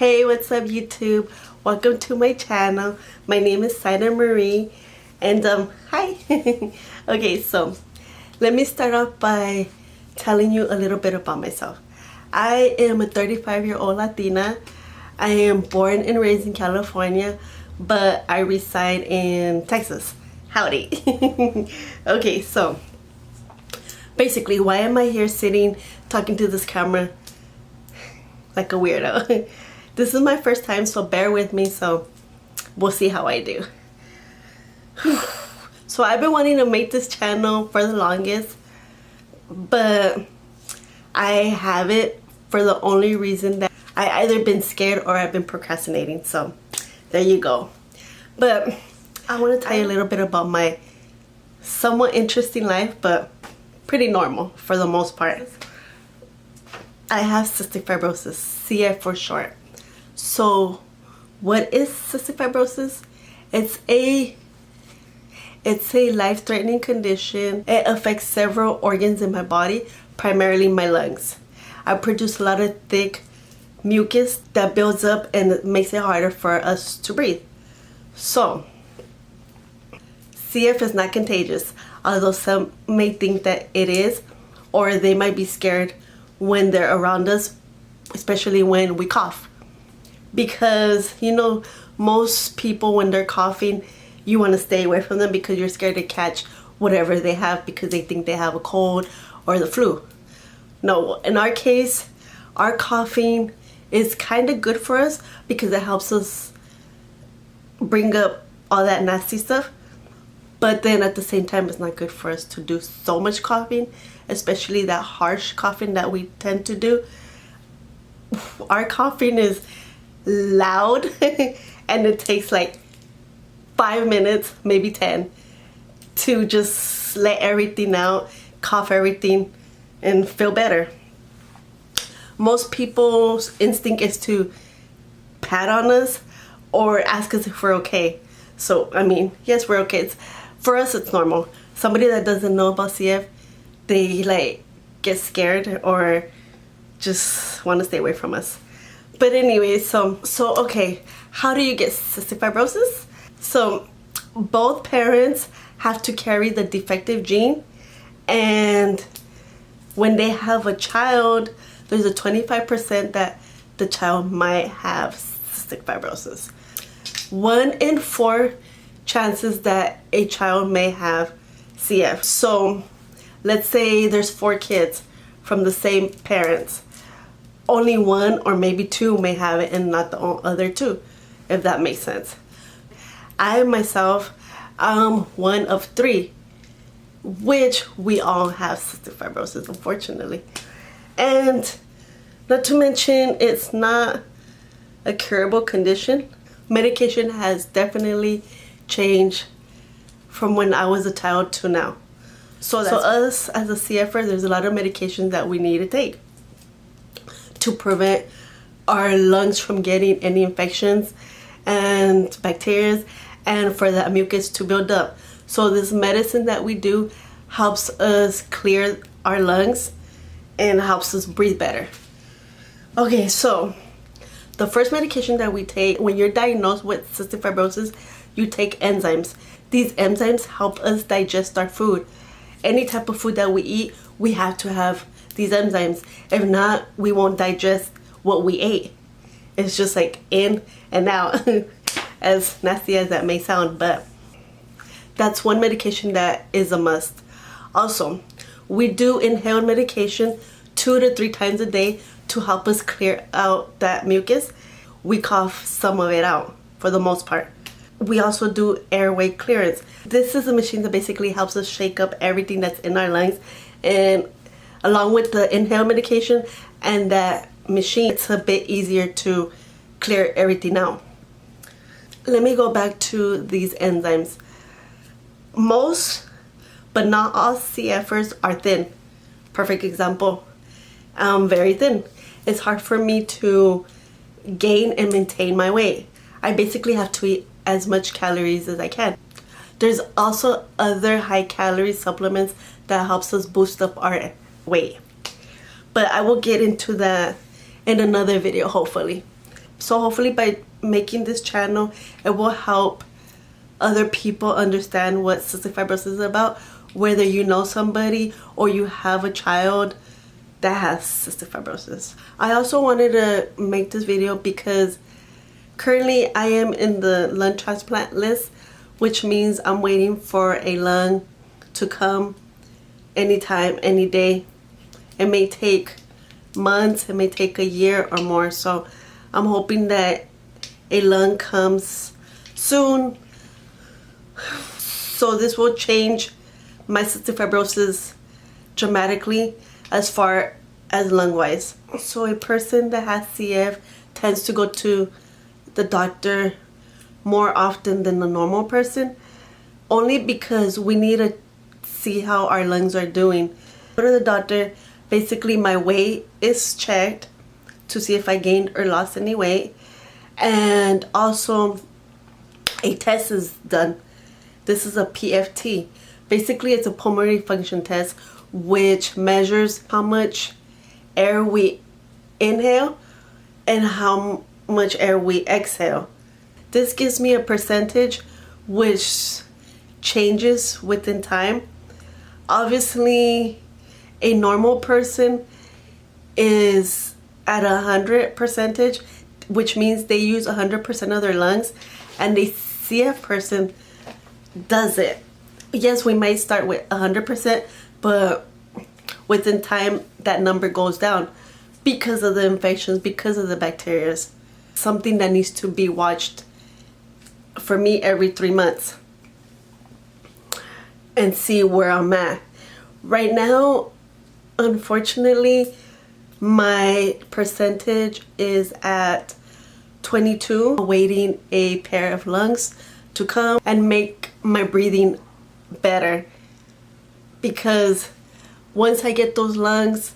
Hey, what's up YouTube? Welcome to my channel. My name is Sina Marie and hi. Okay, so let me start off by telling you a little bit about myself. I am a 35-year-old Latina. I am born and raised in California, but I reside in Texas. Howdy. Okay, so basically, why am I here sitting talking to this camera like a weirdo? This is my first time, so bear with me, so we'll see how I do. So I've been wanting to make this channel for the longest, but I haven't for the only reason that I either been scared or I've been procrastinating. So there you go. But I want to tell you a little bit about my somewhat interesting life, but pretty normal for the most part. I have cystic fibrosis, CF for short. So what is cystic fibrosis? It's a life-threatening condition. It affects several organs in my body, primarily my lungs. I produce a lot of thick mucus that builds up and it makes it harder for us to breathe. So CF is not contagious, although some may think that it is, or they might be scared when they're around us, especially when we cough. Because, you know, most people when they're coughing, you want to stay away from them because you're scared to catch whatever they have because they think they have a cold or the flu. No, in our case, our coughing is kind of good for us because it helps us bring up all that nasty stuff. But then at the same time, it's not good for us to do so much coughing, especially that harsh coughing that we tend to do. Our coughing is loud and it takes like 5 minutes, maybe 10, to just let everything out, cough everything, and feel better. Most people's instinct is to pat on us or ask us if we're okay. So, I mean, yes, we're okay. For us, it's normal. Somebody that doesn't know about CF, they like get scared or just want to stay away from us. But anyway, so okay, how do you get cystic fibrosis? So both parents have to carry the defective gene, and when they have a child, there's a 25% that the child might have cystic fibrosis. 1 in 4 chances that a child may have CF. So let's say there's 4 kids from the same parents. Only 1 or maybe 2 may have it and not the other 2, if that makes sense. I myself am 1 of 3, which we all have cystic fibrosis, unfortunately. And not to mention, it's not a curable condition. Medication has definitely changed from when I was a child to now. So us as a CFer, there's a lot of medications that we need to take to prevent our lungs from getting any infections and bacteria and for that mucus to build up. So this medicine that we do helps us clear our lungs and helps us breathe better. Okay, so the first medication that we take when you're diagnosed with cystic fibrosis, you take enzymes. These enzymes help us digest our food. Any type of food that we eat, we have to have these enzymes. If not, we won't digest what we ate. It's just like in and out, as nasty as that may sound, but that's one medication that is a must. Also, we do inhale medication 2 to 3 times a day to help us clear out that mucus. We cough some of it out for the most part. We also do airway clearance. This is a machine that basically helps us shake up everything that's in our lungs, and along with the inhale medication and that machine, it's a bit easier to clear everything out. Let me go back to these enzymes. Most, but not all CFers are thin. Perfect example. I'm very thin. It's hard for me to gain and maintain my weight. I basically have to eat as much calories as I can. There's also other high calorie supplements that helps us boost up our weight. But I will get into that in another video, hopefully. So hopefully by making this channel, it will help other people understand what cystic fibrosis is about, whether you know somebody or you have a child that has cystic fibrosis. I also wanted to make this video because currently I am in the lung transplant list, which means I'm waiting for a lung to come anytime, any day. It may take months, it may take a year or more, so I'm hoping that a lung comes soon. So this will change my cystic fibrosis dramatically as far as lung wise. So a person that has CF tends to go to the doctor more often than the normal person, only because we need to see how our lungs are doing. Go to the doctor, basically my weight is checked to see if I gained or lost any weight, and also a test is done. This is a PFT. Basically it's a pulmonary function test, which measures how much air we inhale and how much air we exhale. This gives me a percentage which changes within time. Obviously a normal person is at 100%, which means they use 100% of their lungs, and a CF person does it. Yes, we might start with 100%, but within time that number goes down because of the infections, because of the bacteria. Something that needs to be watched for me every 3 months and see where I'm at. Right now, unfortunately, my percentage is at 22, awaiting a pair of lungs to come and make my breathing better, because once I get those lungs,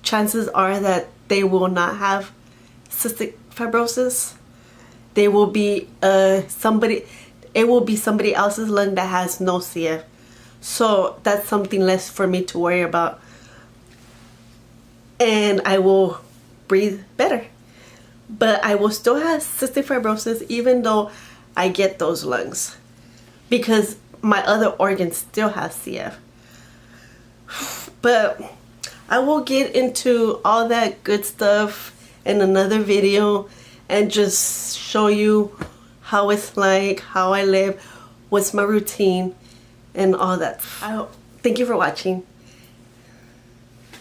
chances are that they will not have cystic fibrosis. They will be somebody else's lung that has no CF. So that's something less for me to worry about, and I will breathe better. But I will still have cystic fibrosis even though I get those lungs, because my other organs still have CF. But I will get into all that good stuff in another video and just show you how it's like, how I live, what's my routine, and all that. Thank you for watching.